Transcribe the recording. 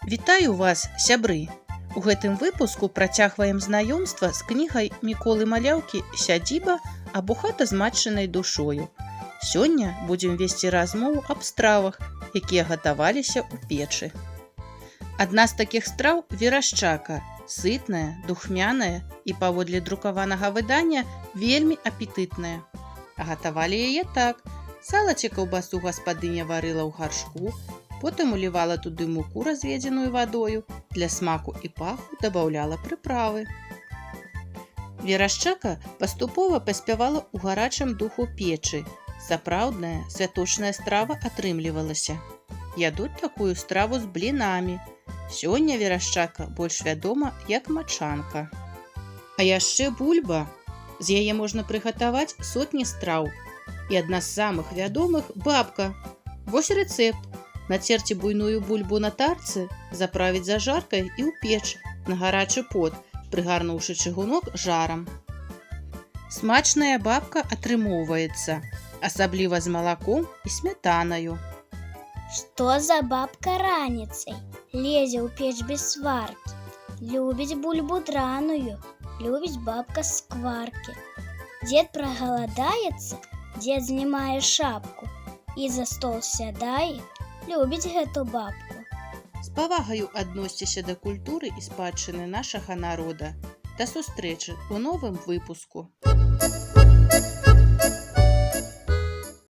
Вітаю вас, сябры! У гэтым выпуску працягваем знаёмства з кнігай Міколы Маляўкі «Сядзіба або хата з матчынай душою». Сёння будзем весці размову аб стравах, якія гатаваліся ў печы. Адна з такіх страў – верашчака, сытная, духмяная і паводле друкаванага выдання вельмі апетытная. Гатавалі яе так. Сала ці каўбасу гаспадыня варыла ў гаршку, потым улівала туды муку, разведзеную вадою, для смаку і паху дабаўляла прыправы. Верашчака паступова паспявала ў гарачым духу печы. Сапраўдная святочная страва атрымлівалася. Ядуць такую страву з блінамі. Сёння верашчака больш вядома як мачанка. А яшчэ бульба. З яе можна прыгатаваць сотні страў. І адна з самых вядомых – бабка. Вось рэцэпт. Нацерці буйную бульбу на тарцы, заправіць зажаркай і ў печ на гарачы пот, прыгарнуўшы чыгунок жарам. Смачная бабка атрымоўваецца, асабліва з малаком і смятанаю. Што за бабка раніцай? Лезе ў печ без сваркі. Любіць бульбу драную, любіць бабка скваркі. Дзед прагаладаецца, дзед знімае шапку і за стол сядае, любіць гэту бабку. З павагаю адносьцеся да культуры і спадчыны нашага народа. Да сустрэчы ў новым выпуску!